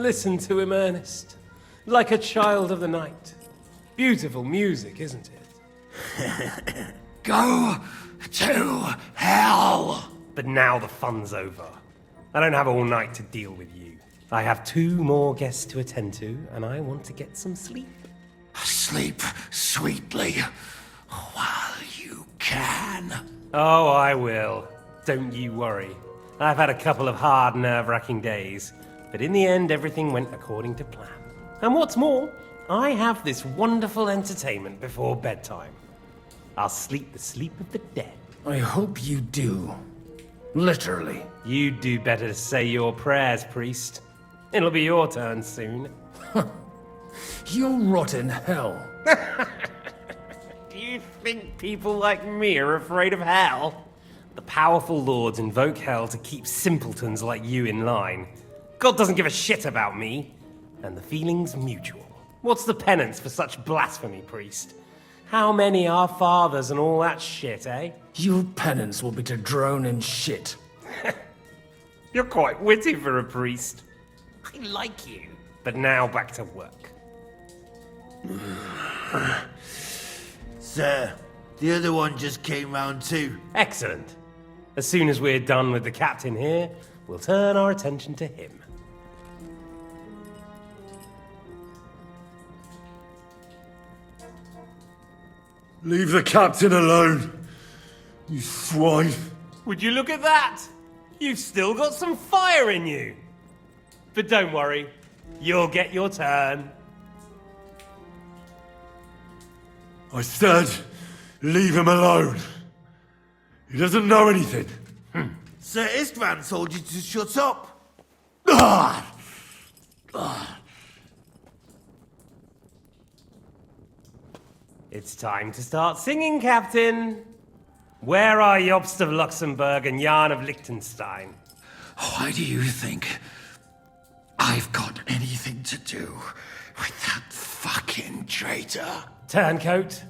Listen to him, Ernest. Like a child of the night. Beautiful music, isn't it? Go to hell! But now the fun's over. I don't have all night to deal with you. I have 2 more guests to attend to, and I want to get some sleep. Sleep sweetly while you can. Oh, I will. Don't you worry. I've had a couple of hard, nerve-wracking days, but in the end, everything went according to plan. And what's more, I have this wonderful entertainment before bedtime. I'll sleep the sleep of the dead. I hope you do. Literally. You'd do better to say your prayers, priest. It'll be your turn soon. You'll rot in hell. Do you think people like me are afraid of hell? The powerful lords invoke hell to keep simpletons like you in line. God doesn't give a shit about me. And the feeling's mutual. What's the penance for such blasphemy, priest? How many are fathers and all that shit, eh? Your penance will be to drown in shit. You're quite witty for a priest. I like you. But now back to work. Sir, the other one just came round too. Excellent. As soon as we're done with the captain here, we'll turn our attention to him. Leave the captain alone, you swine. Would you look at that? You've still got some fire in you. But don't worry, you'll get your turn. I said, leave him alone. He doesn't know anything. Sir Istvan told you to shut up. Ah! It's time to start singing, Captain. Where are Jobst of Luxembourg and Jan of Liechtenstein? Why do you think I've got anything to do with that fucking traitor? Turncoat?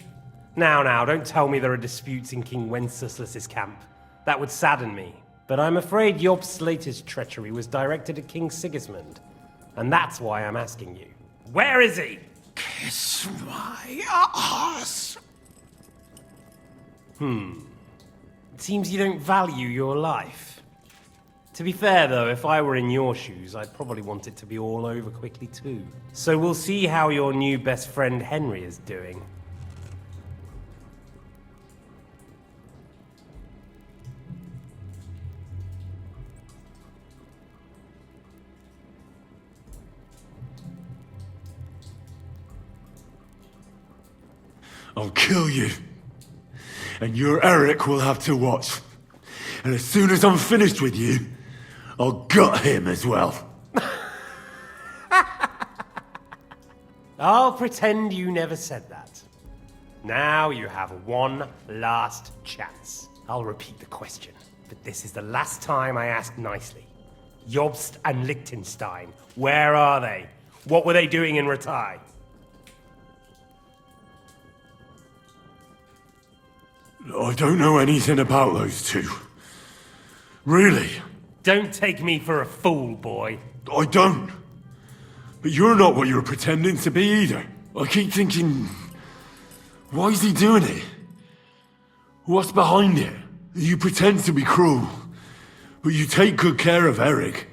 Now, don't tell me there are disputes in King Wenceslas's camp. That would sadden me. But I'm afraid Jobst's latest treachery was directed at King Sigismund. And that's why I'm asking you. Where is he? Kiss my ass. It seems you don't value your life. To be fair, though, if I were in your shoes, I'd probably want it to be all over quickly, too. So we'll see how your new best friend Henry is doing. I'll kill you. And your Eric will have to watch. And as soon as I'm finished with you, I'll gut him as well. I'll pretend you never said that. Now you have one last chance. I'll repeat the question, but this is the last time I ask nicely. Jobst and Liechtenstein, where are they? What were they doing in Ratai? I don't know anything about those two. Really? Don't take me for a fool, boy. I don't. But you're not what you're pretending to be either. I keep thinking, why is he doing it? What's behind it? You pretend to be cruel, but you take good care of Eric.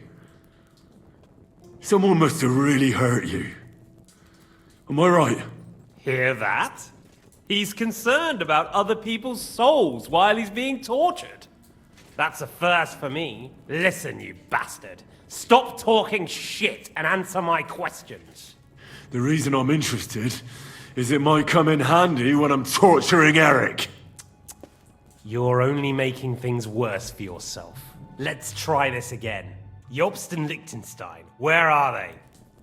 Someone must have really hurt you. Am I right? Hear that? He's concerned about other people's souls while he's being tortured. That's a first for me. Listen, you bastard. Stop talking shit and answer my questions. The reason I'm interested is it might come in handy when I'm torturing Eric. You're only making things worse for yourself. Let's try this again. Jobst and Liechtenstein, where are they?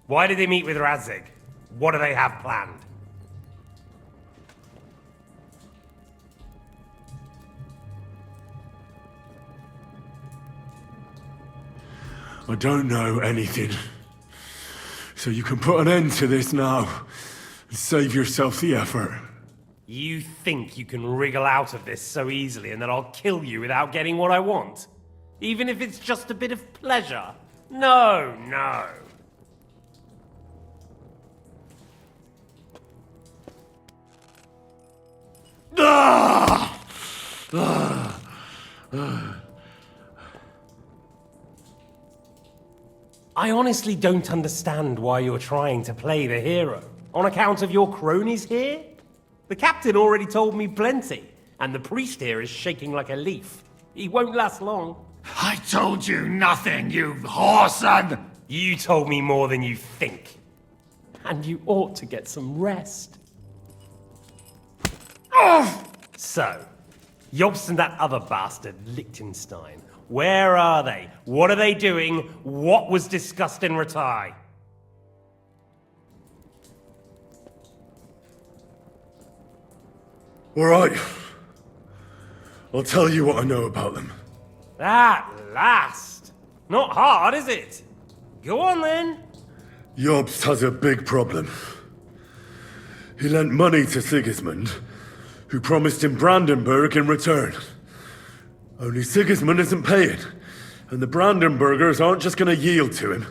Why did they meet with Radzig? What do they have planned? I don't know anything. So you can put an end to this now and save yourself the effort. You think you can wriggle out of this so easily and that I'll kill you without getting what I want? Even if it's just a bit of pleasure? No. Ah! I honestly don't understand why you're trying to play the hero. On account of your cronies here? The captain already told me plenty, and the priest here is shaking like a leaf. He won't last long. I told you nothing, you whoreson! You told me more than you think. And you ought to get some rest. So, Jobst and that other bastard, Liechtenstein, where are they? What are they doing? What was discussed in Ratai? All right. I'll tell you what I know about them. At last! Not hard, is it? Go on then. Jobst has a big problem. He lent money to Sigismund, who promised him Brandenburg in return. Only Sigismund isn't paying, and the Brandenburgers aren't just gonna yield to him.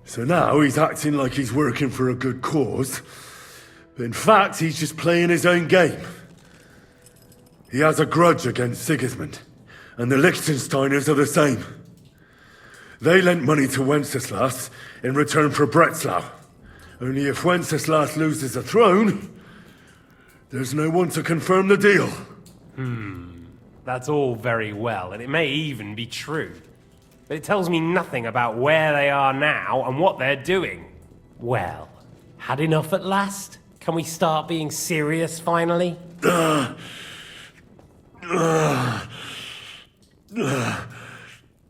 So now he's acting like he's working for a good cause, but in fact he's just playing his own game. He has a grudge against Sigismund, and the Liechtensteiners are the same. They lent money to Wenceslas in return for Breslau. Only if Wenceslas loses the throne, there's no one to confirm the deal. That's all very well, and it may even be true. But it tells me nothing about where they are now and what they're doing. Well, had enough at last? Can we start being serious finally?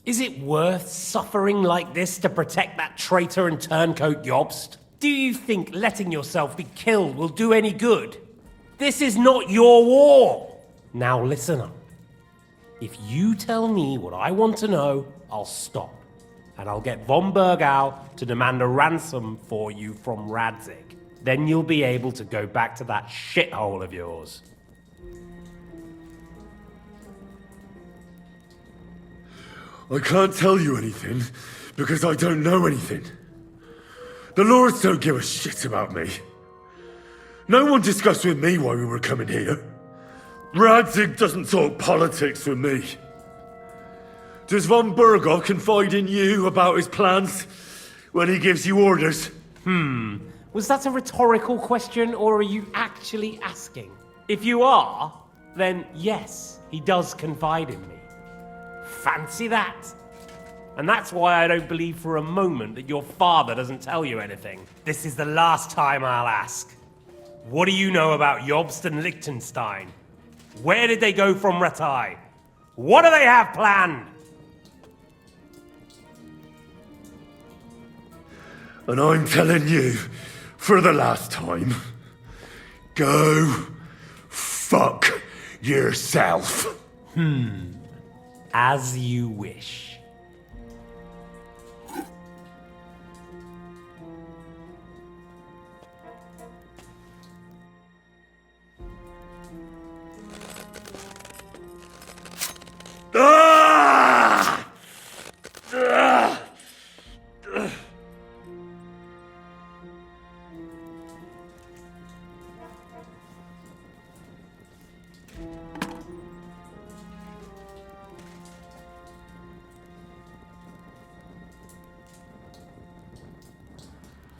Is it worth suffering like this to protect that traitor and turncoat Jobst? Do you think letting yourself be killed will do any good? This is not your war! Now listen up. If you tell me what I want to know, I'll stop. And I'll get von Bergau to demand a ransom for you from Radzig. Then you'll be able to go back to that shithole of yours. I can't tell you anything, because I don't know anything. The lords don't give a shit about me. No one discussed with me why we were coming here. Radzig doesn't talk politics with me. Does von Bergau confide in you about his plans when he gives you orders? Was that a rhetorical question, or are you actually asking? If you are, then yes, he does confide in me. Fancy that. And that's why I don't believe for a moment that your father doesn't tell you anything. This is the last time I'll ask. What do you know about Jobst and Liechtenstein? Where did they go from Ratai? What do they have planned? And I'm telling you, for the last time, go fuck yourself. As you wish. Ah!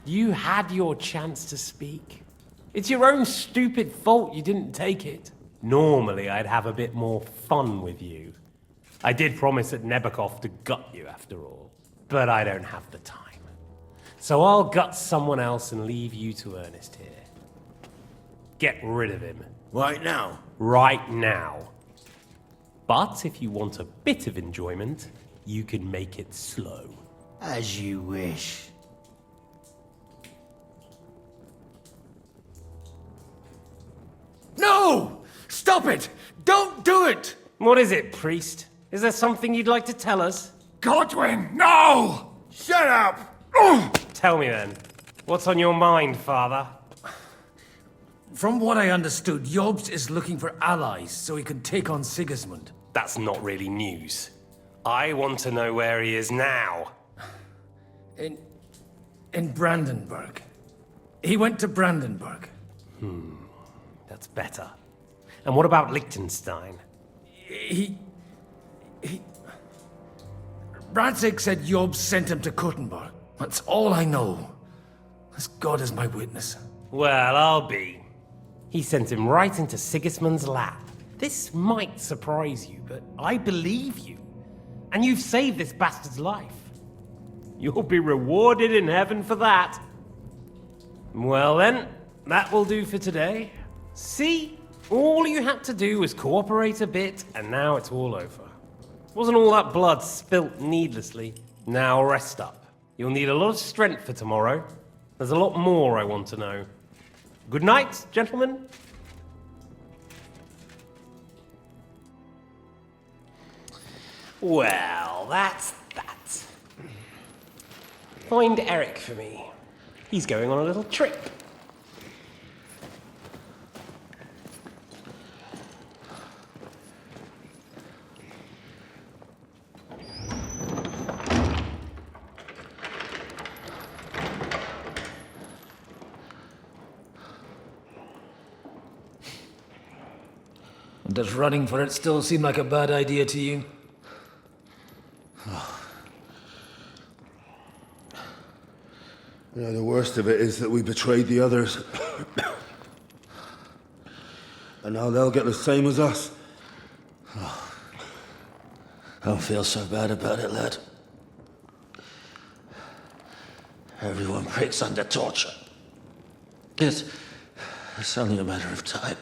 You had your chance to speak. It's your own stupid fault you didn't take it. Normally, I'd have a bit more fun with you. I did promise at Nebakov to gut you after all, but I don't have the time. So I'll gut someone else and leave you to Ernest here. Get rid of him. Right now. Right now. But if you want a bit of enjoyment, you can make it slow. As you wish. No! Stop it! Don't do it! What is it, priest? Is there something you'd like to tell us? Godwin, no! Shut up! Tell me then. What's on your mind, father? From what I understood, Jobst is looking for allies so he can take on Sigismund. That's not really news. I want to know where he is now. In Brandenburg. He went to Brandenburg. That's better. And what about Liechtenstein? He... Radzig said Job sent him to Kuttenberg. That's all I know. As God is my witness. Well, I'll be. He sent him right into Sigismund's lap. This might surprise you, but I believe you. And you've saved this bastard's life. You'll be rewarded in heaven for that. Well then, that will do for today. See? All you had to do was cooperate a bit, and now it's all over. Wasn't all that blood spilt needlessly. Now rest up. You'll need a lot of strength for tomorrow. There's a lot more I want to know. Good night, gentlemen. Well, that's that. Find Eric for me. He's going on a little trip. Does running for it still seem like a bad idea to you? You know, the worst of it is that we betrayed the others. And now they'll get the same as us. Don't feel so bad about it, lad. Everyone breaks under torture. It's only a matter of time.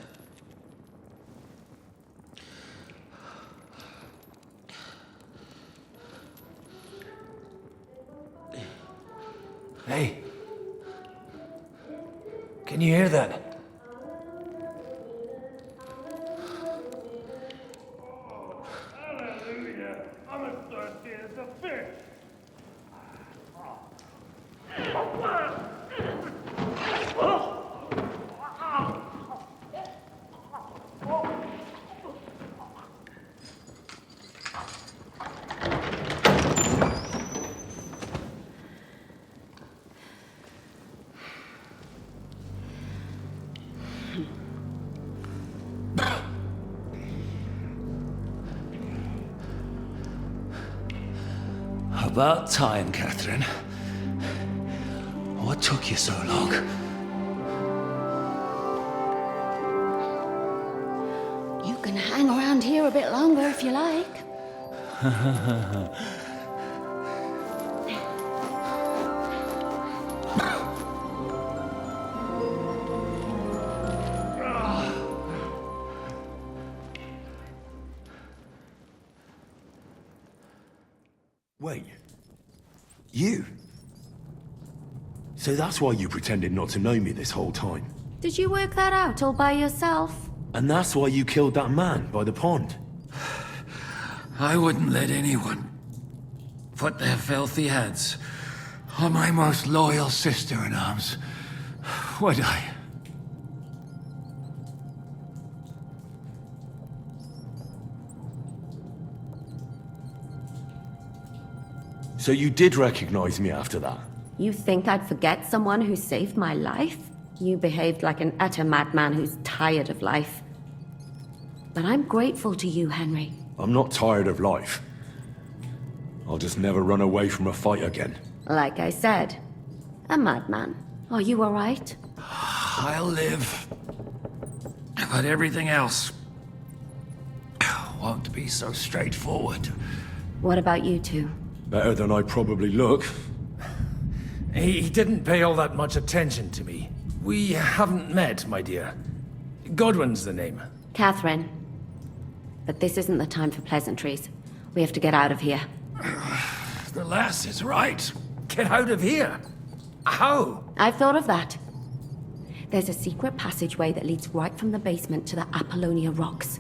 Hey. Can you hear that? Hallelujah! I'm as thirsty as a fish. About time, Catherine. What took you so long? You can hang around here a bit longer if you like. Wait. You? So that's why you pretended not to know me this whole time? Did you work that out all by yourself? And that's why you killed that man by the pond? I wouldn't let anyone put their filthy hands on my most loyal sister-in-arms, would I? So you did recognize me after that? You think I'd forget someone who saved my life? You behaved like an utter madman who's tired of life. But I'm grateful to you, Henry. I'm not tired of life. I'll just never run away from a fight again. Like I said, a madman. Are you all right? I'll live. But everything else won't be so straightforward. What about you two? Better than I probably look. He didn't pay all that much attention to me. We haven't met, my dear. Godwin's the name. Catherine. But this isn't the time for pleasantries. We have to get out of here. The lass is right. Get out of here! How? I've thought of that. There's a secret passageway that leads right from the basement to the Apollonia Rocks.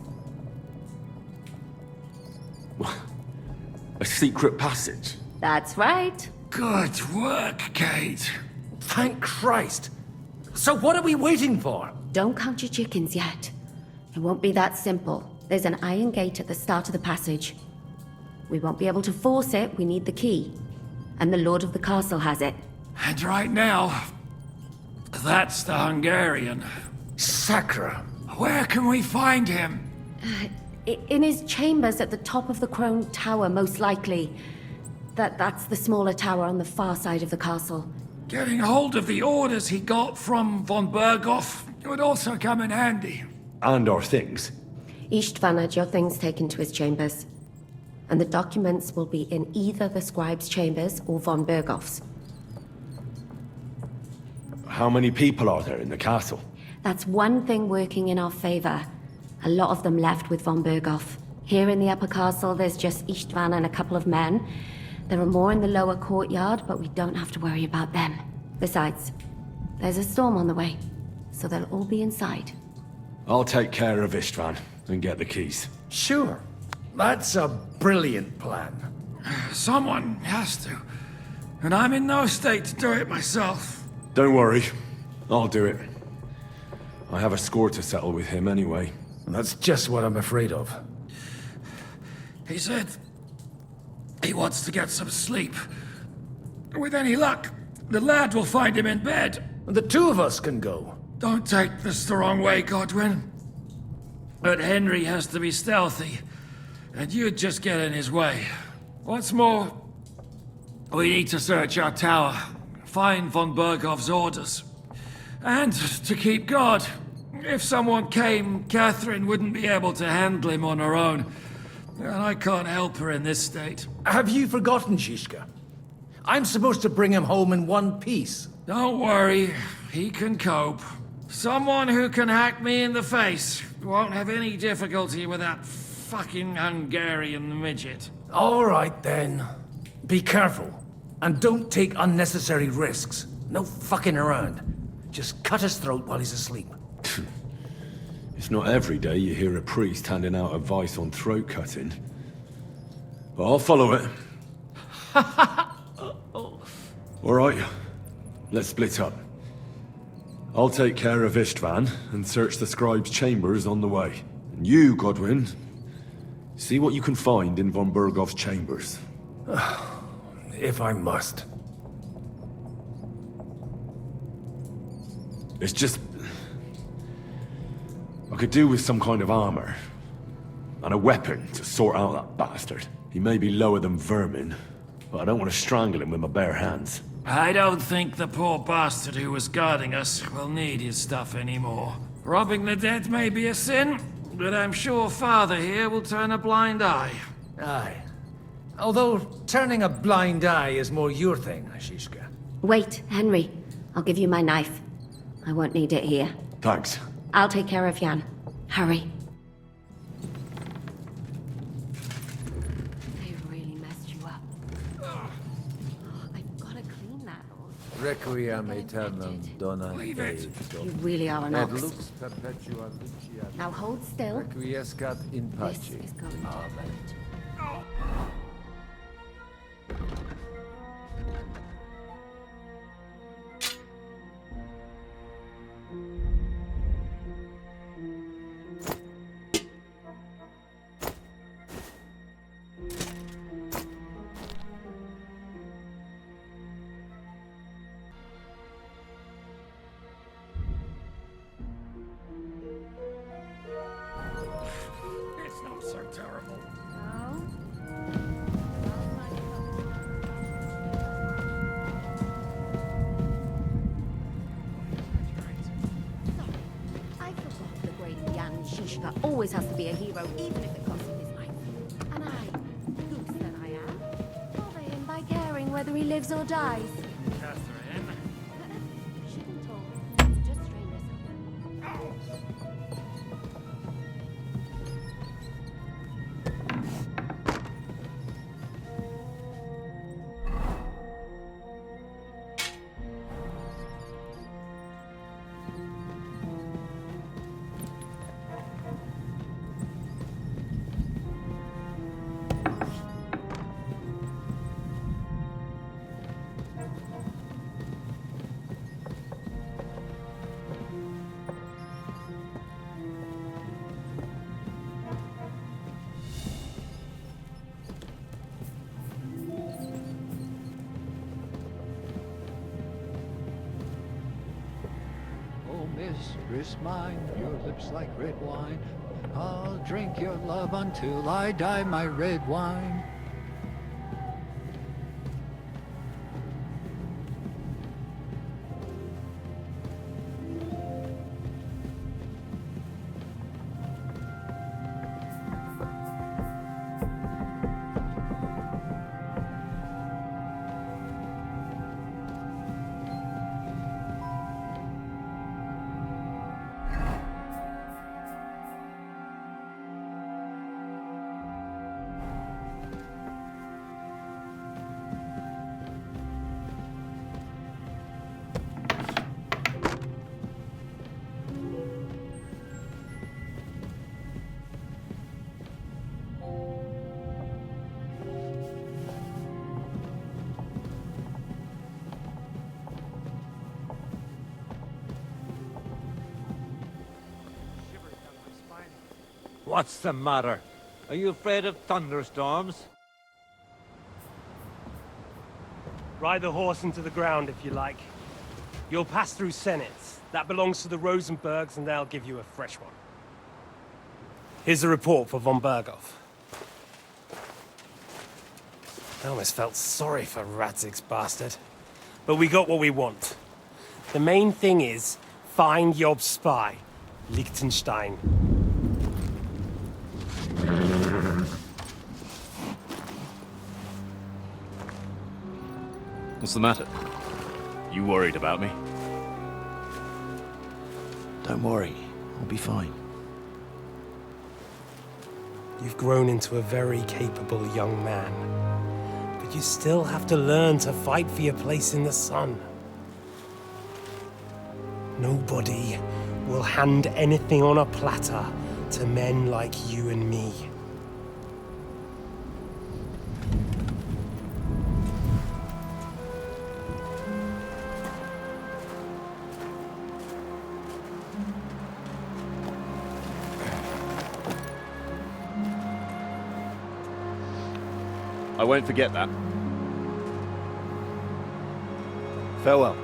A secret passage? That's right. Good work, Kate. Thank Christ! So what are we waiting for? Don't count your chickens yet. It won't be that simple. There's an iron gate at the start of the passage. We won't be able to force it, we need the key. And the Lord of the Castle has it. And right now, that's the Hungarian. Sacra! Where can we find him? In his chambers at the top of the Crone Tower, most likely. That's the smaller tower on the far side of the castle. Getting hold of the orders he got from von Berghoff would also come in handy. And our things. Istvan had your things taken to his chambers. And the documents will be in either the scribe's chambers or von Berghoff's. How many people are there in the castle? That's one thing working in our favor. A lot of them left with von Berghoff. Here in the upper castle, there's just Istvan and a couple of men. There are more in the lower courtyard, but we don't have to worry about them. Besides, there's a storm on the way, so they'll all be inside. I'll take care of Istvan and get the keys. Sure. That's a brilliant plan. Someone has to. And I'm in no state to do it myself. Don't worry, I'll do it. I have a score to settle with him anyway. That's just what I'm afraid of. He said he wants to get some sleep. With any luck, the lad will find him in bed. The two of us can go. Don't take this the wrong way, Godwin. But Henry has to be stealthy, and you'd just get in his way. What's more, we need to search our tower, find von Berghoff's orders, and to keep guard. If someone came, Catherine wouldn't be able to handle him on her own, and I can't help her in this state. Have you forgotten, Shishka? I'm supposed to bring him home in one piece. Don't worry, he can cope. Someone who can hack me in the face won't have any difficulty with that fucking Hungarian midget. All right, then. Be careful. And don't take unnecessary risks. No fucking around. Just cut his throat while he's asleep. It's not every day you hear a priest handing out advice on throat cutting. But I'll follow it. All right, let's split up. I'll take care of Istvan and search the scribe's chambers on the way. And you, Godwin, see what you can find in von Berghoff's chambers. If I must. It's just... I could do with some kind of armor. And a weapon to sort out that bastard. He may be lower than vermin, but I don't want to strangle him with my bare hands. I don't think the poor bastard who was guarding us will need his stuff anymore. Robbing the dead may be a sin, but I'm sure Father here will turn a blind eye. Aye. Although, turning a blind eye is more your thing, Shishka. Wait, Henry. I'll give you my knife. I won't need it here. Thanks. I'll take care of Jan. Hurry. They really messed you up. Oh, I've got to clean that. Or Requiem aeternam dona Leave it. you really are an Et ox. lux perpetua lucia. Now hold still. Requiescat in This pace. is going to hurt. It's not so terrible. I forgot the great Jan Shishka always has to be a hero, even if it costs him his life. And I, goose that I am, bother him by caring whether he lives or dies. Catherine. Shouldn't talk. Just strain yourself. mistress mine, your lips like red wine. I'll drink your love until I die, my red wine. What's the matter? Are you afraid of thunderstorms? Ride the horse into the ground if you like. You'll pass through Senates. That belongs to the Rosenbergs, and they'll give you a fresh one. Here's the report for von Berghoff. I almost felt sorry for Radzig's bastard. But we got what we want. The main thing is, find Job's spy, Liechtenstein. What's the matter? You worried about me? Don't worry, I'll be fine. You've grown into a very capable young man. But you still have to learn to fight for your place in the sun. Nobody will hand anything on a platter to men like you and me. I won't forget that. Farewell.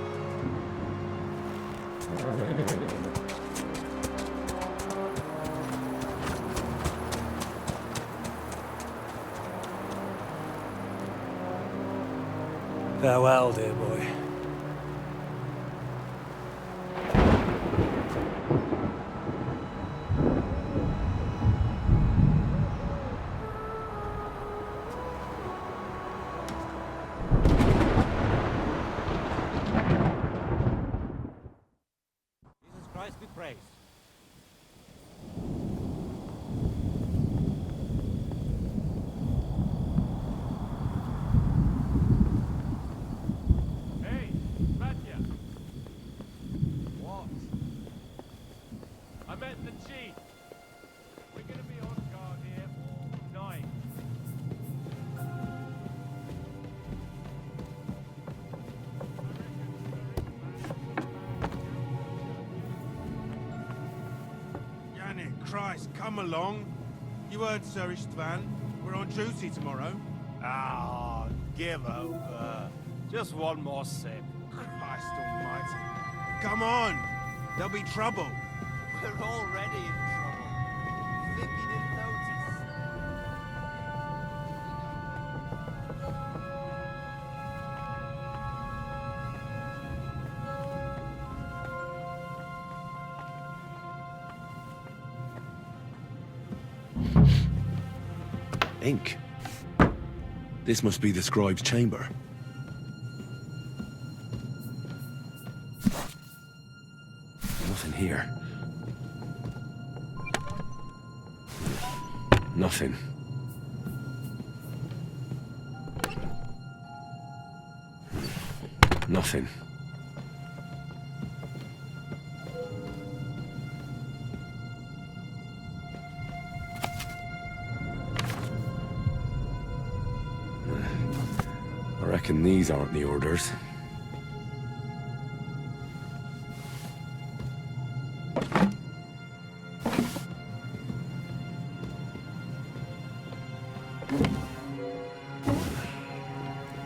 Farewell, dear boy. Jesus Christ be praised. Hey, Matya. What? I met the chief. We're gonna be on guard here all night. Yannick, Christ, come along. You heard Sir Istvan. We're on duty tomorrow. Ah, give over. Just one more sip. Christ almighty. Come on. There'll be trouble. We're already in trouble. Think you didn't notice? Ink. This must be the scribe's chamber. Nothing here. Nothing. Nothing. I reckon these aren't the orders.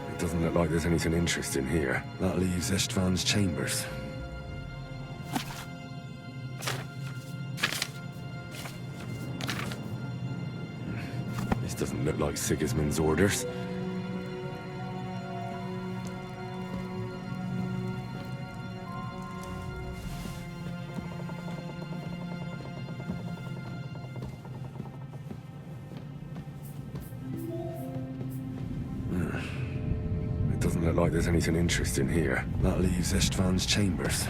It doesn't look like there's anything interesting here. That leaves Istvan's chambers. doesn't look like Sigismund's orders. It doesn't look like there's anything interesting here. That leaves Istvan's chambers.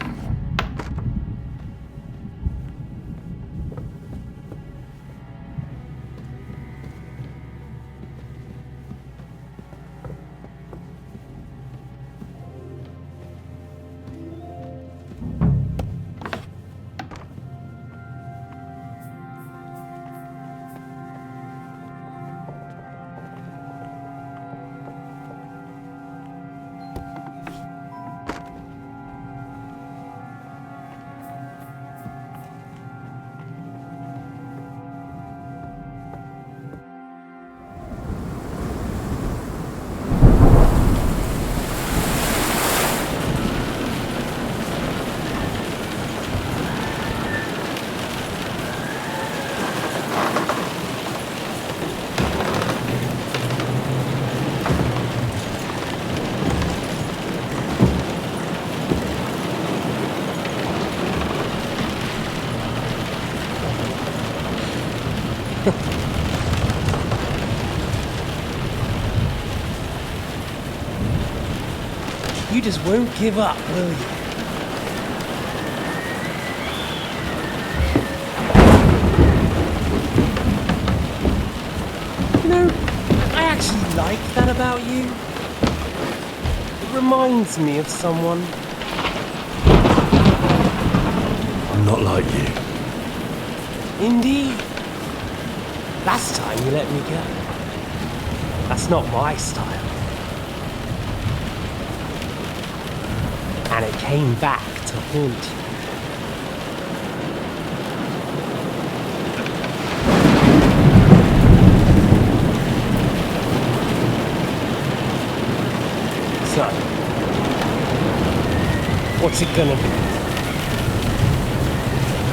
You just won't give up, will you? You know, I actually like that about you. It reminds me of someone. I'm not like you. Indeed. Last time you let me go. That's not my style. And it came back to haunt you. So, what's it gonna be?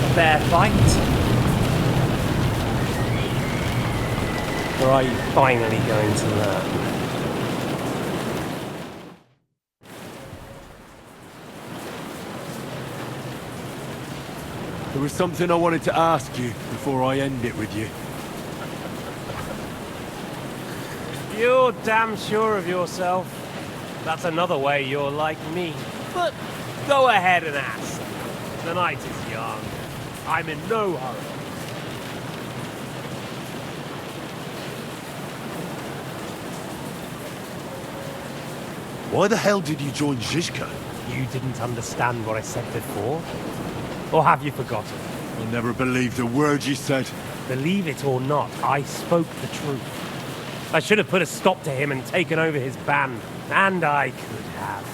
A fair fight? Or are you finally going to learn? There was something I wanted to ask you before I end it with you. You're damn sure of yourself. That's another way you're like me. But go ahead and ask. The night is young. I'm in no hurry. Why the hell did you join Zizka? You didn't understand what I said before? Or have you forgotten? I never believed a word you said. Believe it or not, I spoke the truth. I should have put a stop to him and taken over his band. And I could have.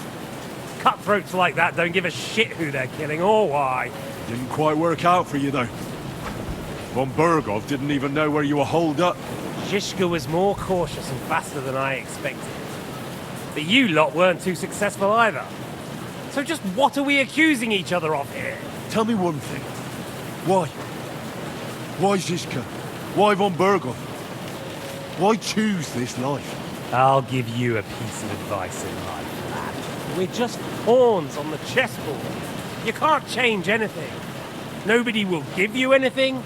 Cutthroats like that don't give a shit who they're killing or why. Didn't quite work out for you, though. Von Berghoff didn't even know where you were holed up. Zizka was more cautious and faster than I expected. But you lot weren't too successful either. So just what are we accusing each other of here? Tell me one thing. Why? Why Zizka? Why Von Berghoff? Why choose this life? I'll give you a piece of advice in life, lad. We're just pawns on the chessboard. You can't change anything. Nobody will give you anything.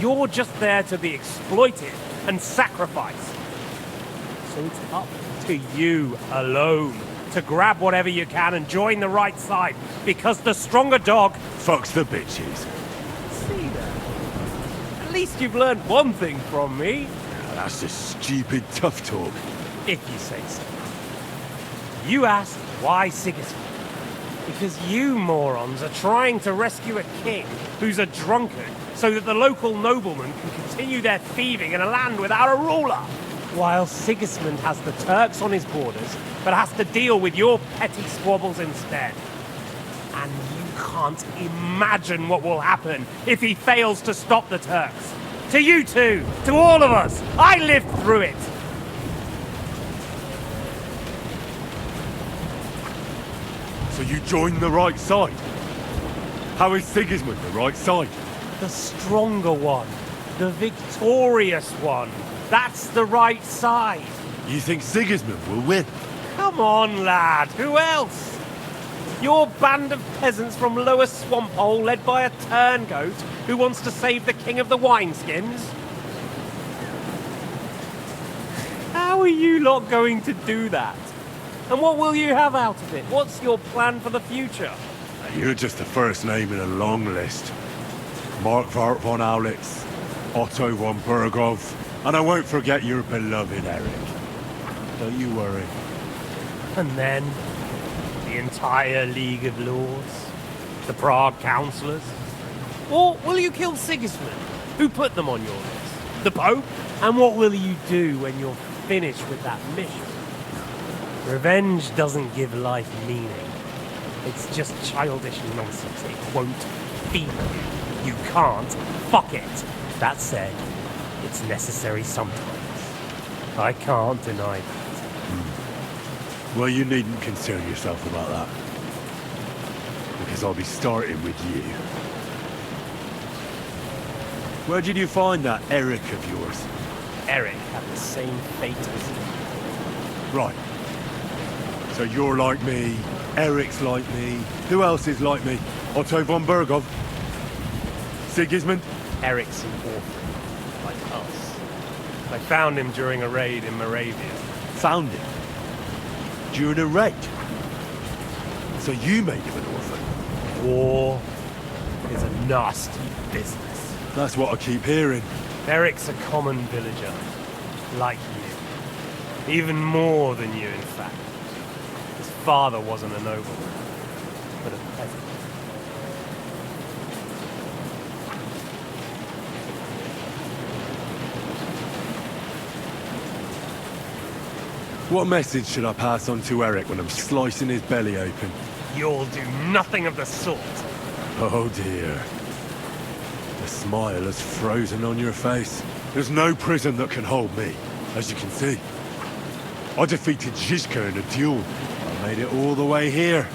You're just there to be exploited and sacrificed. So it's up to you alone to grab whatever you can and join the right side, because the stronger dog fucks the bitches. See that? At least you've learned one thing from me. That's just stupid tough talk. If you say so. You asked why Sigismund? Because you morons are trying to rescue a king who's a drunkard so that the local noblemen can continue their thieving in a land without a ruler. While Sigismund has the Turks on his borders, but has to deal with your petty squabbles instead. And you can't imagine what will happen if he fails to stop the Turks. To you two, to all of us, I lived through it. So you joined the right side? How is Sigismund the right side? The stronger one. The victorious one. That's the right side. You think Sigismund will win? Come on, lad. Who else? Your band of peasants from Lower Swamphole led by a turngoat who wants to save the king of the wineskins? How are you lot going to do that? And what will you have out of it? What's your plan for the future? You're just the first name in a long list. Mark Vart von Aulitz, Otto von Berghoff, and I won't forget your beloved Eric. Don't you worry. And then, the entire League of Lords? The Prague Councillors? Or will you kill Sigismund? Who put them on your list? The Pope? And what will you do when you're finished with that mission? Revenge doesn't give life meaning. It's just childish nonsense. It won't feed you. You can't fuck it. That said, it's necessary sometimes. I can't deny that. Well, you needn't concern yourself about that. Because I'll be starting with you. Where did you find that Eric of yours? Eric had the same fate as you. Right. So you're like me, Eric's like me. Who else is like me? Otto von Berghoff? Sigismund? Eric's an orphan, like us. I found him during a raid in Moravia. Found him? During a raid? So you made him an orphan? War is a nasty business. That's what I keep hearing. Eric's a common villager, like you. Even more than you, in fact. His father wasn't a nobleman, but a peasant. What message should I pass on to Eric when I'm slicing his belly open? You'll do nothing of the sort. Oh dear. The smile has frozen on your face. There's no prison that can hold me, as you can see. I defeated Zizka in a duel. I made it all the way here.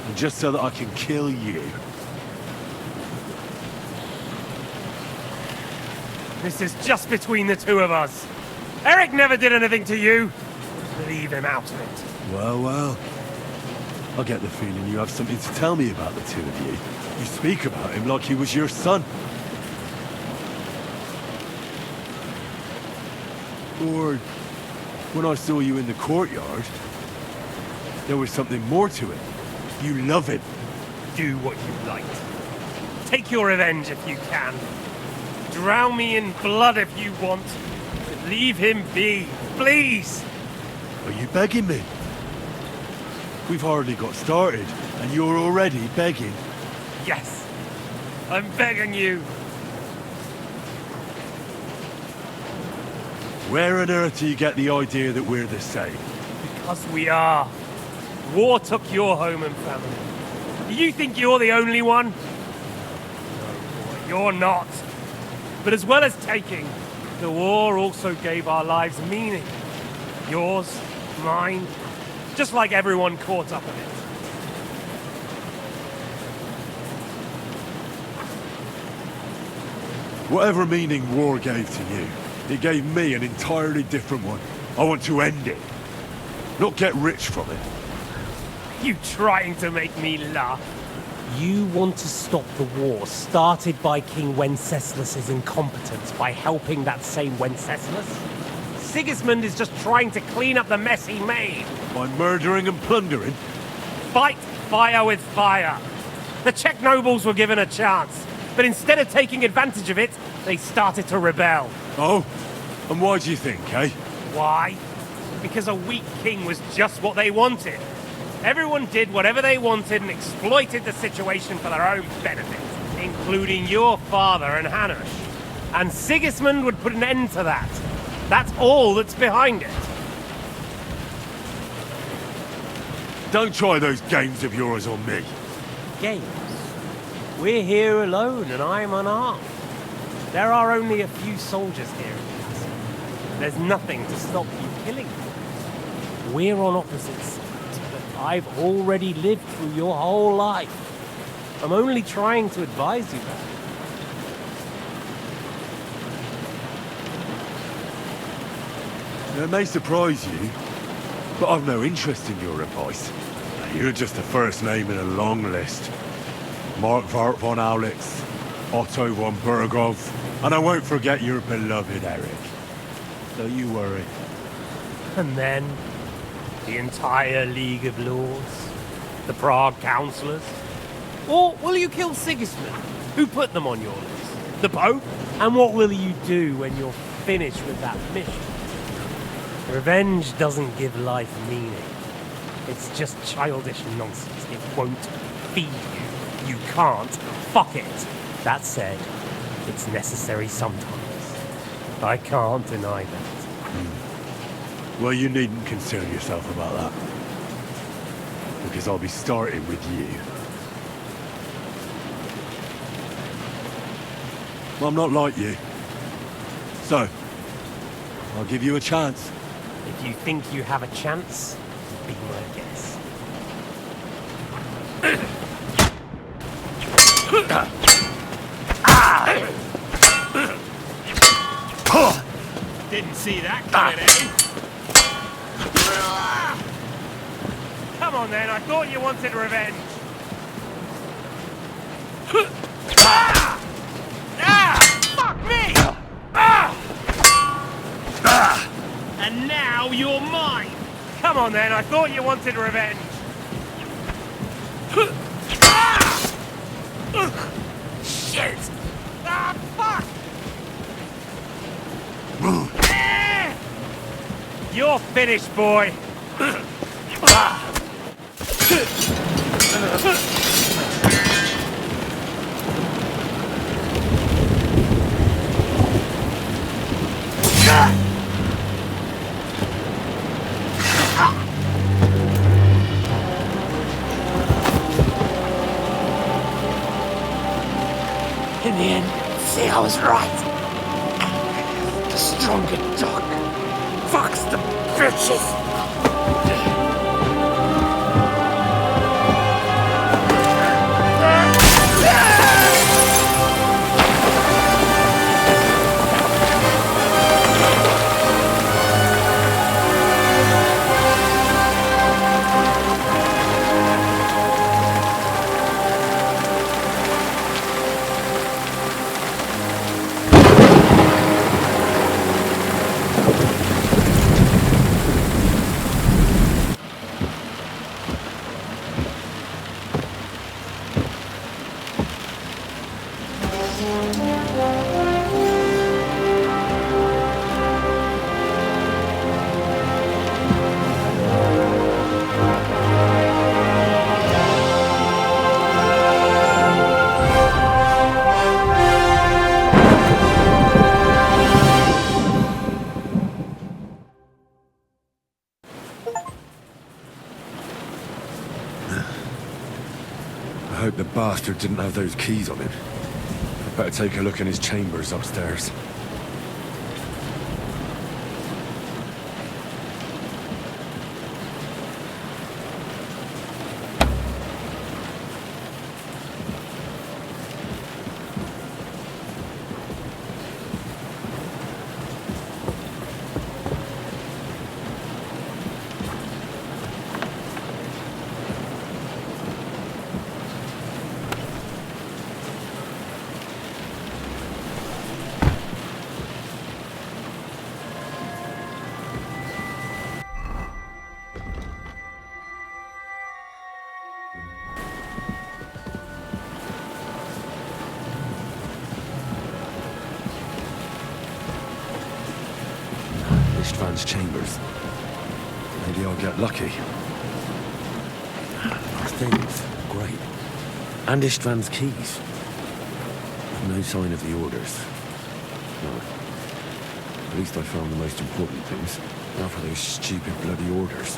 And just so that I can kill you. This is just between the two of us. Eric never did anything to you. Leave him out of it. Well, well. I get the feeling you have something to tell me about the two of you. You speak about him like he was your son. Or, when I saw you in the courtyard, there was something more to it. You love him. Do what you like. Take your revenge if you can. Drown me in blood if you want. But leave him be, please. Are you begging me? We've hardly got started, and you're already begging. Yes, I'm begging you. Where on earth do you get the idea that we're the same? Because we are. War took your home and family. Do you think you're the only one? No, boy, you're not. But as well as taking, the war also gave our lives meaning. Yours, mine, just like everyone caught up in it. Whatever meaning war gave to you, it gave me an entirely different one. I want to end it, not get rich from it. You trying to make me laugh? You want to stop the war started by King Wenceslas's incompetence by helping that same Wenceslas? Sigismund is just trying to clean up the mess he made. By murdering and plundering? Fight fire with fire. The Czech nobles were given a chance, but instead of taking advantage of it, they started to rebel. Oh? And why do you think, eh? Why? Because a weak king was just what they wanted. Everyone did whatever they wanted and exploited the situation for their own benefit, including your father and Hanush. And Sigismund would put an end to that. That's all that's behind it. Don't try those games of yours on me. Games? We're here alone and I'm unarmed. There are only a few soldiers here in the castle. There's nothing to stop you killing them. We're on opposite sides, but I've already lived through your whole life. I'm only trying to advise you that. It may surprise you, but I've no interest in your advice. You're just the first name in a long list. Mark Vart von Aulitz, Otto von Burgov, and I won't forget your beloved Eric. Don't you worry. And then, the entire League of Lords? The Prague Councillors? Or will you kill Sigismund? Who put them on your list? The Pope? And what will you do when you're finished with that mission? Revenge doesn't give life meaning. It's just childish nonsense. It won't feed you. You can't fuck it. That said, it's necessary sometimes. I can't deny that. Well, you needn't concern yourself about that. Because I'll be starting with you. Well, I'm not like you. So, I'll give you a chance. If you think you have a chance, be my guest. Didn't see that coming, eh? Come on then, I thought you wanted revenge. Fuck me! And now you're mine! Come on then, I thought you wanted revenge. Shit! Fuck! You're finished, boy. In the end, see, I was right. The stronger dog fucks the bitches. I hope the bastard didn't have those keys on him. I'd better take a look in his chambers upstairs. István's chambers. Maybe I'll get lucky. Those things, great. And István's keys. No sign of the orders. No. At least I found the most important things. Now for those stupid bloody orders.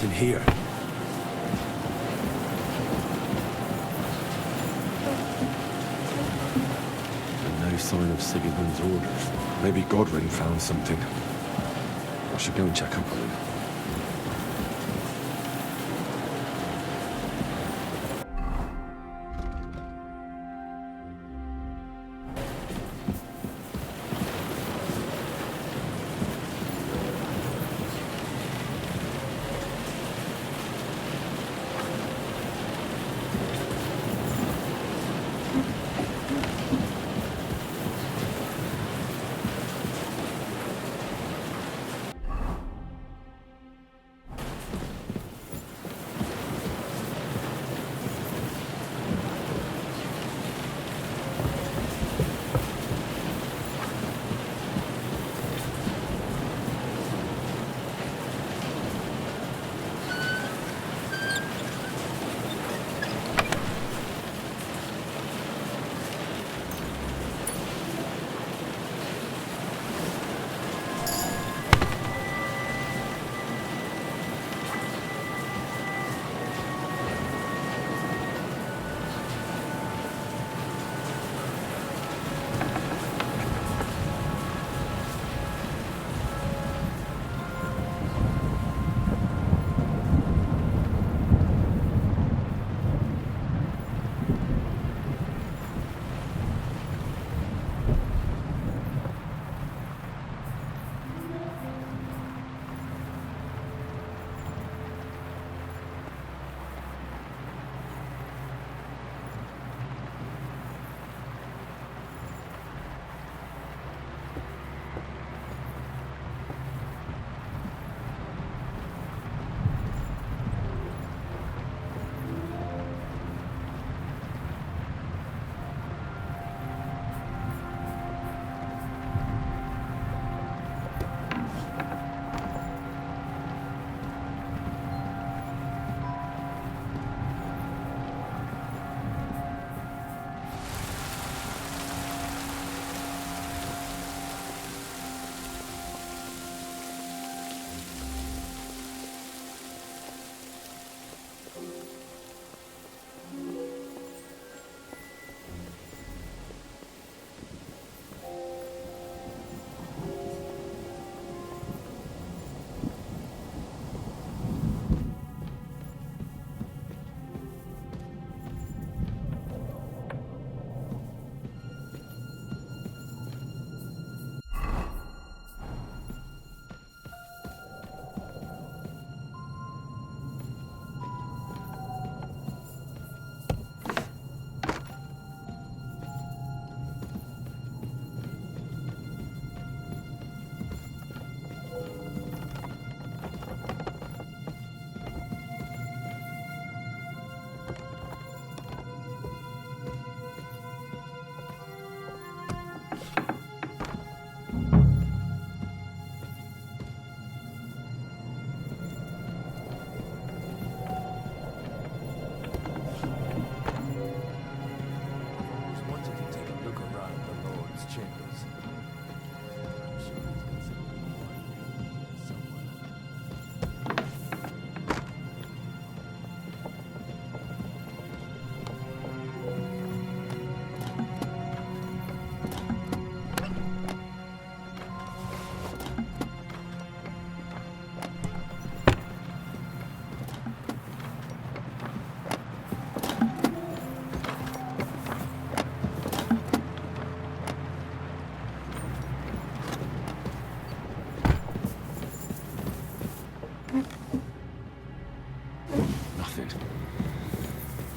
Nothing here. And no sign of Sigismund's orders. Maybe Godwin found something. I should go and check up on him.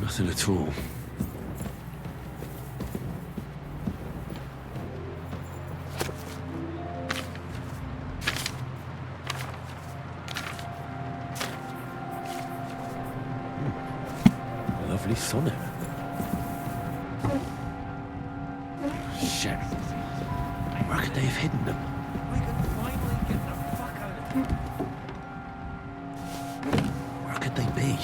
Nothing at all. Lovely sonnet. Shit. Where could they have hidden them? We can finally get the fuck out of here. Where could they be?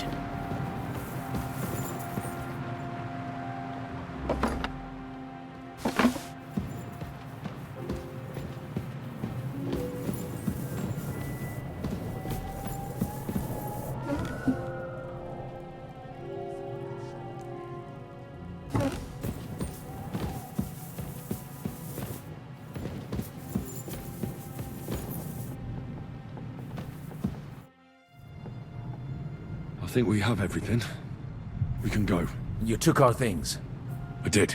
think we have everything. We can go. You took our things. I did.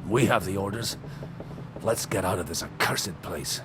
We have the orders. Let's get out of this accursed place.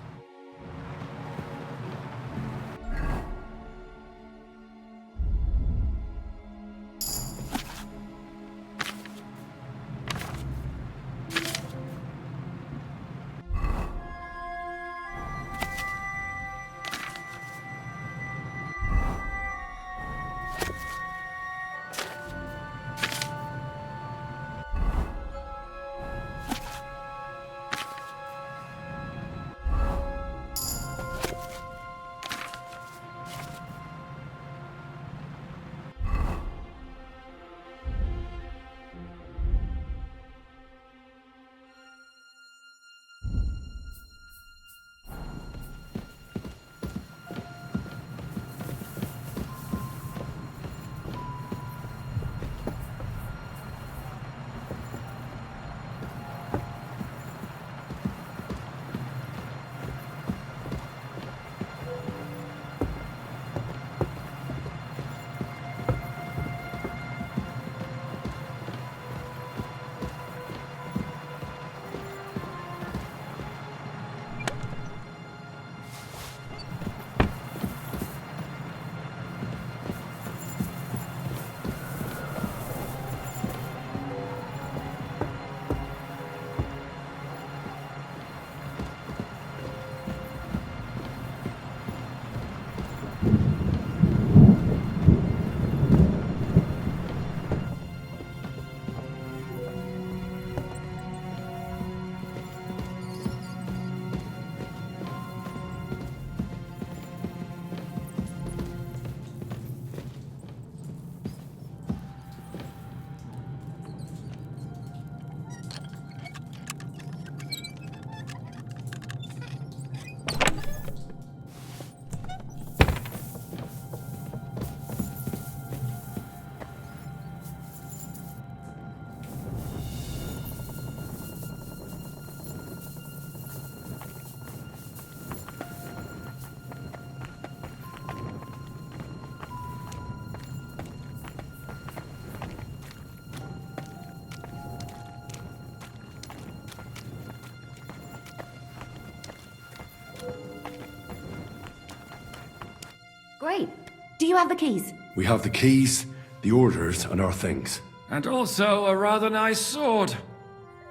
Great. Do you have the keys? We have the keys, the orders, and our things. And also a rather nice sword.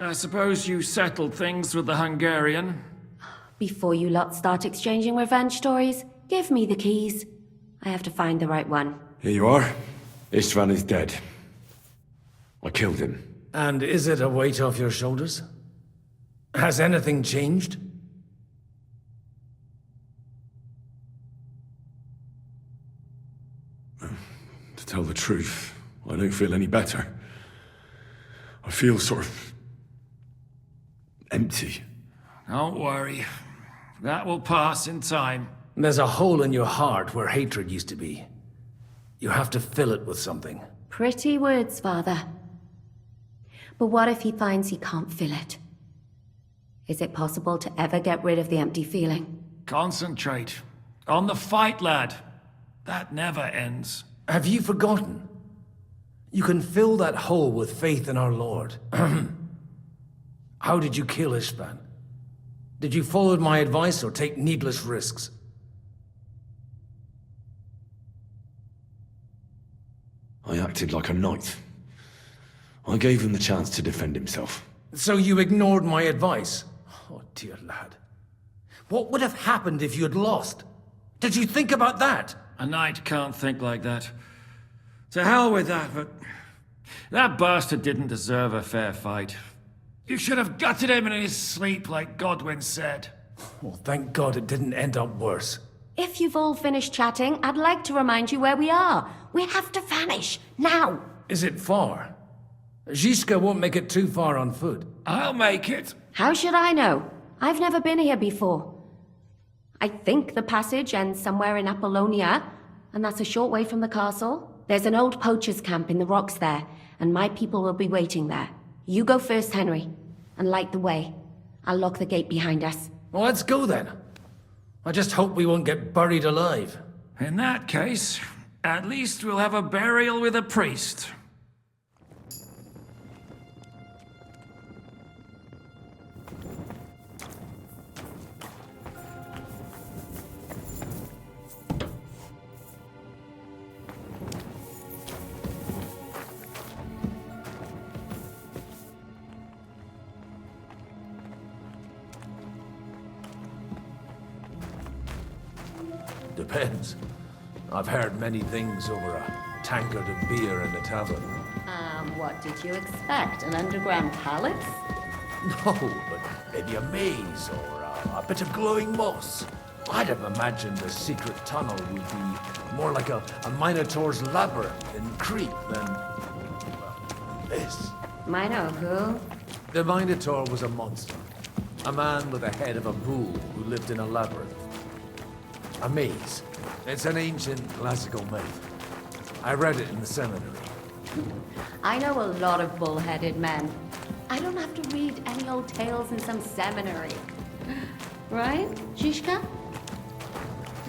I suppose you settled things with the Hungarian. Before you lot start exchanging revenge stories, give me the keys. I have to find the right one. Here you are. Istvan is dead. I killed him. And is it a weight off your shoulders? Has anything changed? To tell the truth, I don't feel any better. I feel sort of empty. Don't worry. That will pass in time. There's a hole in your heart where hatred used to be. You have to fill it with something. Pretty words, Father. But what if he finds he can't fill it? Is it possible to ever get rid of the empty feeling? Concentrate. On the fight, lad. That never ends. Have you forgotten? You can fill that hole with faith in our Lord. How did you kill Istvan? Did you follow my advice or take needless risks? I acted like a knight. I gave him the chance to defend himself. So you ignored my advice? Oh, dear lad. What would have happened if you had lost? Did you think about that? A knight can't think like that. To hell with that, but... that bastard didn't deserve a fair fight. You should have gutted him in his sleep, like Godwin said. Well, thank God it didn't end up worse. If you've all finished chatting, I'd like to remind you where we are. We have to vanish, now! Is it far? Zizka won't make it too far on foot. I'll make it. How should I know? I've never been here before. I think the passage ends somewhere in Apollonia, and that's a short way from the castle. There's an old poacher's camp in the rocks there, and my people will be waiting there. You go first, Henry, and light the way. I'll lock the gate behind us. Well, let's go then. I just hope we won't get buried alive. In that case, At least we'll have a burial with a priest. Depends. I've heard many things over a tankard of beer in the tavern. What did you expect? An underground palace? No, but maybe a maze or a bit of glowing moss. I'd have imagined the secret tunnel would be more like a Minotaur's labyrinth in Crete than, well, this. Mino who? The Minotaur was a monster. A man with the head of a bull who lived in a labyrinth. A maze. It's an ancient classical myth. I read it in the seminary. I know a lot of bull-headed men. I don't have to read any old tales in some seminary. Right, Zizka?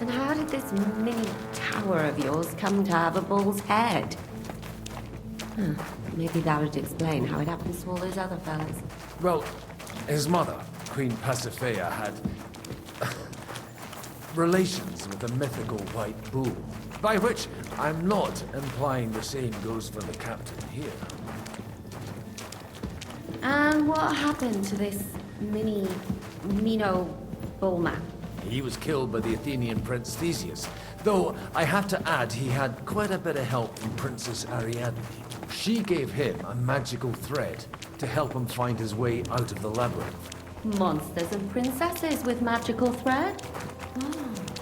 And how did this mini tower of yours come to have a bull's head? Maybe that would explain how it happens to all those other fellas. Well, his mother, Queen Pasiphae, had relations with a mythical white bull. By which, I'm not implying the same goes for the captain here. And what happened to this Mino bullman? He was killed by the Athenian Prince Theseus, though I have to add he had quite a bit of help from Princess Ariadne. She gave him a magical thread to help him find his way out of the labyrinth. Monsters and princesses with magical thread?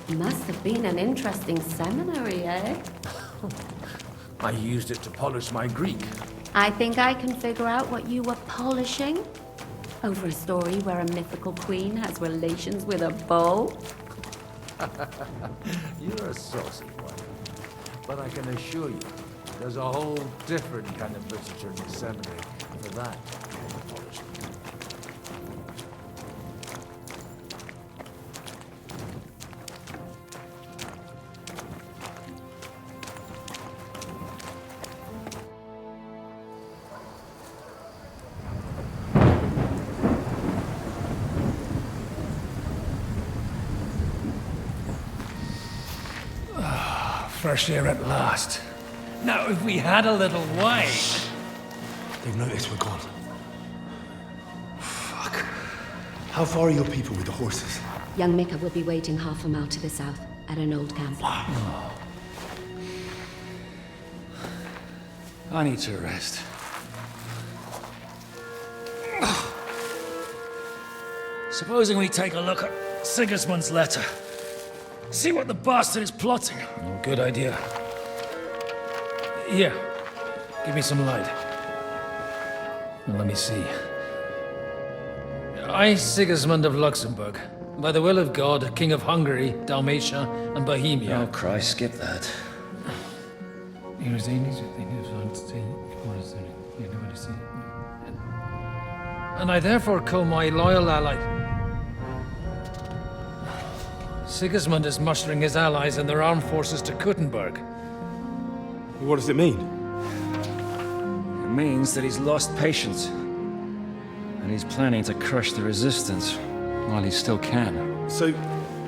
Must have been an interesting seminary, eh? I used it to polish my Greek. I think I can figure out what you were polishing. Over a story where a mythical queen has relations with a bull? You're a saucy one. But I can assure you, there's a whole different kind of literature in the seminary for that kind of polishing. Fresh air at last. Now, if we had a little wine... They've noticed we're gone. Fuck. How far are your people with the horses? Young Mika will be waiting half a mile to the south, at an old camp. I need to rest. Supposing we take a look at Sigismund's letter. See what the bastard is plotting. Oh, good idea. Here, give me some light. Now, let me see. I, Sigismund of Luxembourg, by the will of God, King of Hungary, Dalmatia, and Bohemia. Oh, Christ, skip that. And I therefore call my loyal ally... Sigismund is mustering his allies and their armed forces to Kuttenberg. What does it mean? It means that he's lost patience. And he's planning to crush the resistance while he still can. So,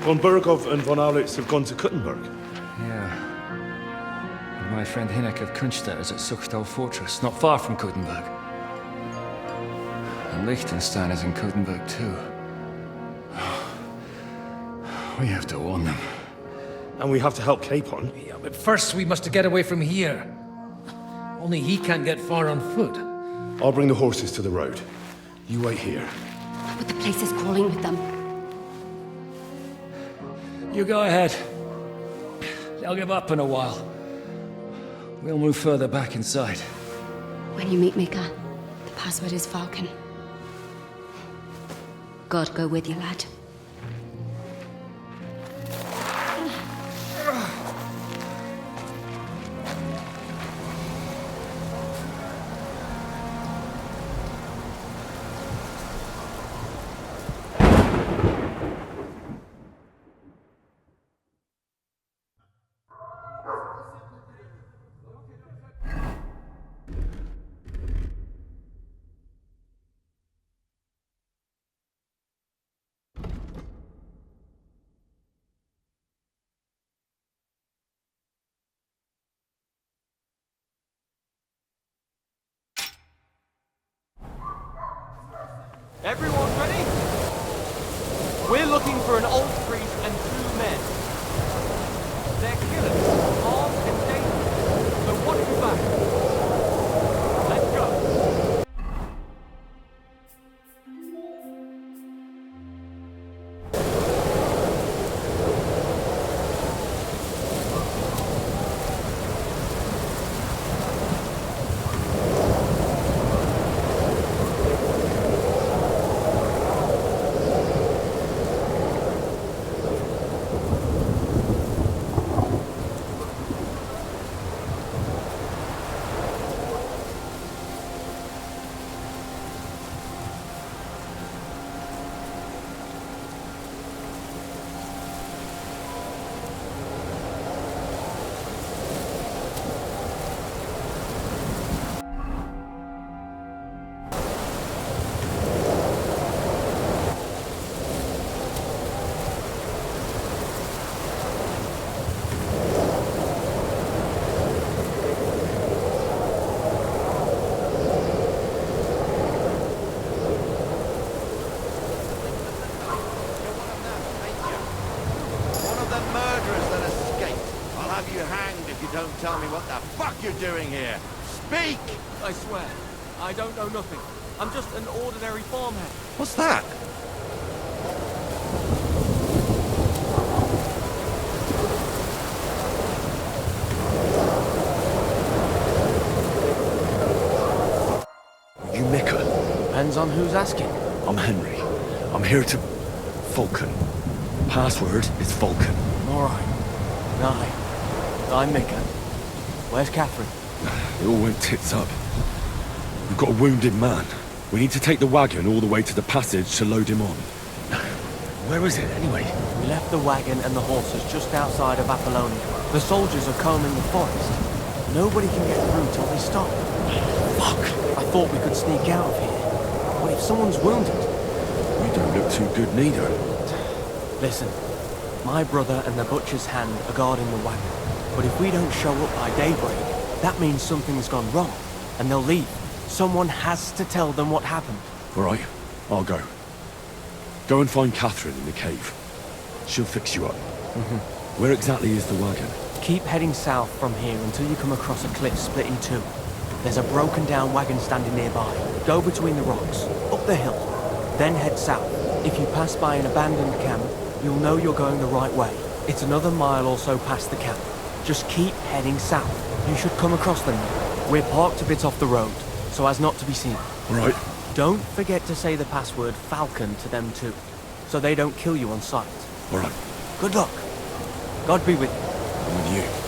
von Burgov and von Aulitz have gone to Kuttenberg? Yeah. And my friend Hinnek of Kunstedt is at Suchtal Fortress, not far from Kuttenberg. And Liechtenstein is in Kuttenberg too. We have to warn them. And we have to help Capon. Yeah, but first we must get away from here. Only he can't get far on foot. I'll bring the horses to the road. You wait here. But the place is crawling with them. You go ahead. They'll give up in a while. We'll move further back inside. When you meet Mika, the password is Falcon. God go with you, lad. Everyone ready? We're looking for an old priest and 2 men. They're killers, armed and dangerous. So watch your back. Let's go. Tell me what the fuck you're doing here. Speak! I swear, I don't know nothing. I'm just an ordinary farmhand. What's that? You Mika? Depends on who's asking. I'm Henry. I'm here to... Falcon. Password is Falcon. Alright. I'm Mika. Where's Catherine? It all went tits up. We've got a wounded man. We need to take the wagon all the way to the passage to load him on. Where is it, anyway? We left the wagon and the horses just outside of Apollonia. The soldiers are combing the forest. Nobody can get through till they stop. Fuck! I thought we could sneak out of here. What if someone's wounded? You don't look too good neither. Listen, my brother and the butcher's hand are guarding the wagon. But if we don't show up by daybreak, that means something's gone wrong, and they'll leave. Someone has to tell them what happened. All right, I'll go. Go and find Catherine in the cave. She'll fix you up. Where exactly is the wagon? Keep heading south from here until you come across a cliff split in 2. There's a broken down wagon standing nearby. Go between the rocks, up the hill, then head south. If you pass by an abandoned camp, you'll know you're going the right way. It's another mile or so past the camp. Just keep heading south. You should come across them now. We're parked a bit off the road, so as not to be seen. Right. Don't forget to say the password Falcon to them too, so they don't kill you on sight. All right. Good luck. God be with you. I'm with you.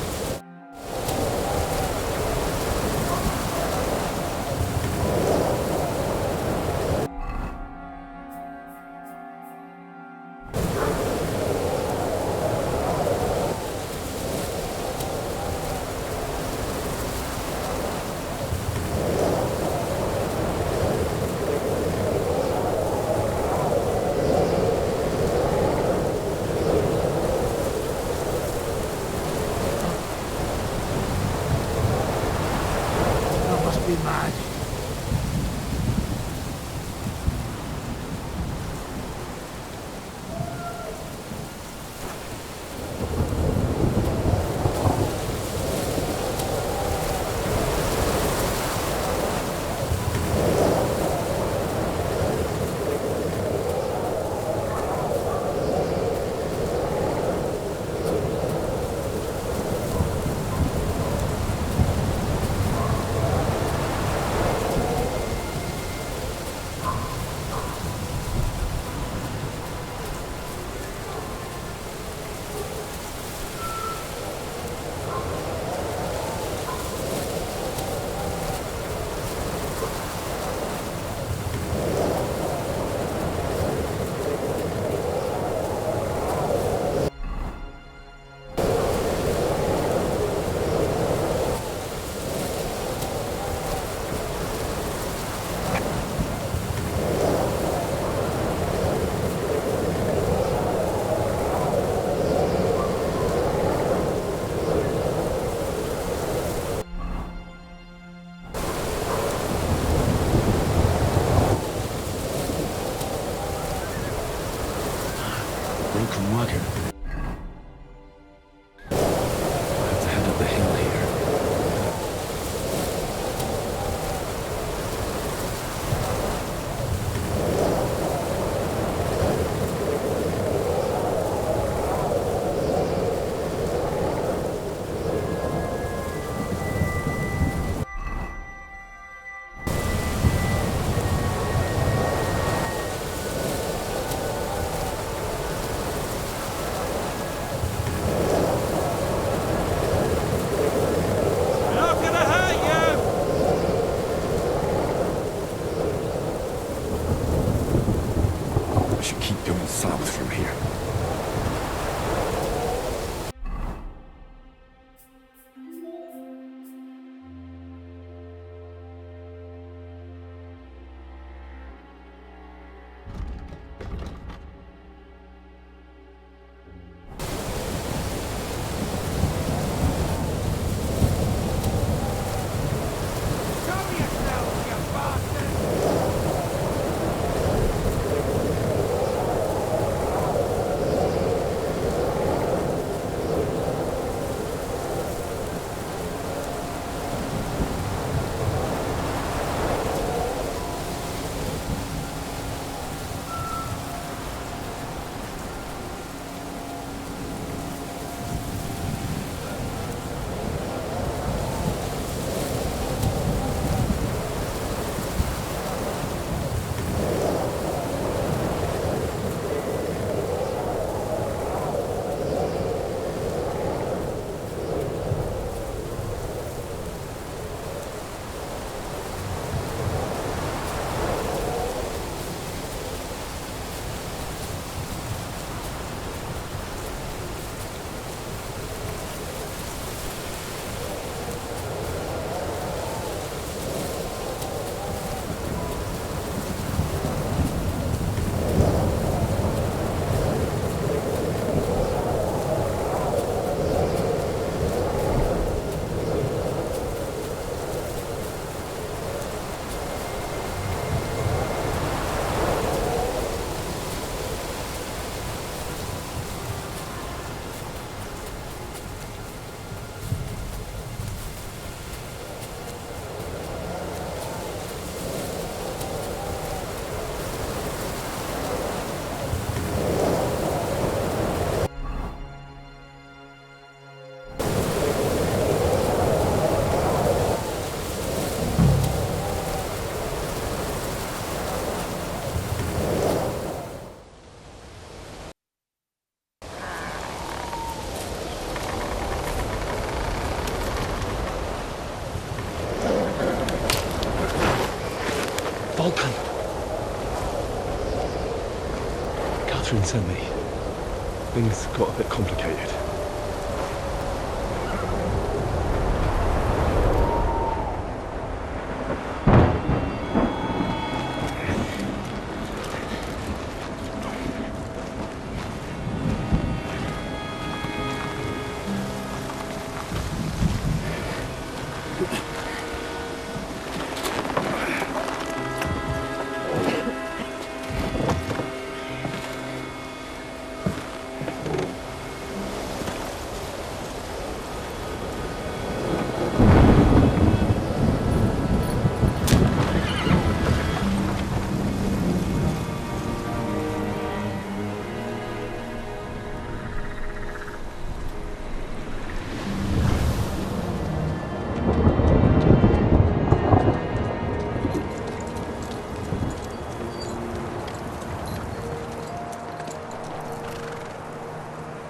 broken wagon. I have to head up the hill here. I should keep going south from here. Vulcan! Catherine sent me. Things got a bit complicated.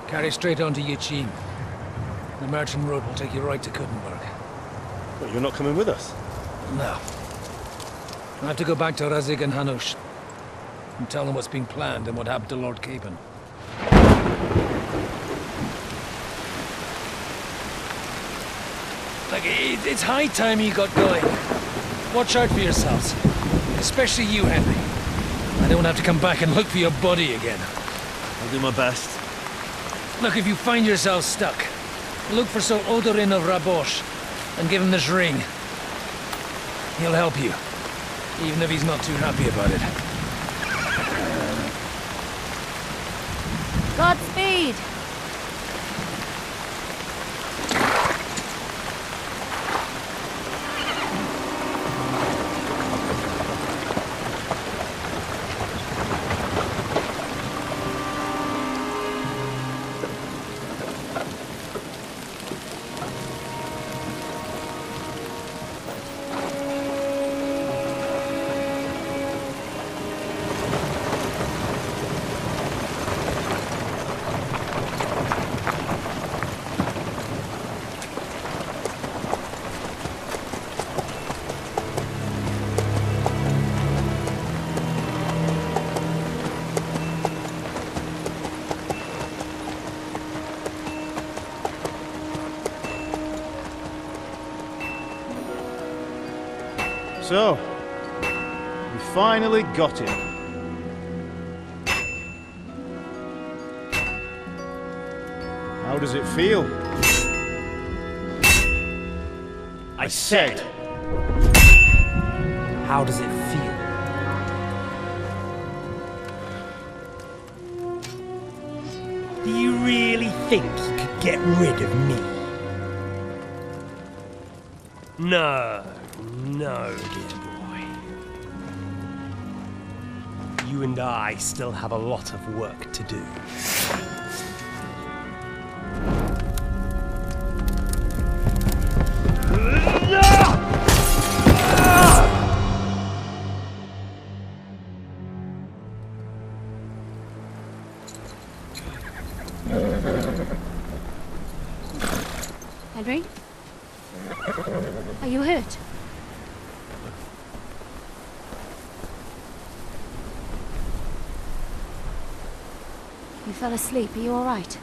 Carry straight on to Yichin. The merchant road will take you right to Kuttenberg. Well, you're not coming with us? No. I have to go back to Razik and Hanush and tell them what's being planned and what happened to Lord Capen. Like, it's high time you got going. Watch out for yourselves. Especially you, Henry. I don't have to come back and look for your body again. I'll do my best. Look, if you find yourself stuck, look for Sir Odorin of Rabosh and give him this ring. He'll help you, even if he's not too happy about it. Godspeed! So, we finally got him. How does it feel? I said, How does it feel? Do you really think you could get rid of me? No, no, dear boy. You and I still have a lot of work to do. Henry? Are you hurt? You fell asleep. Are you all right?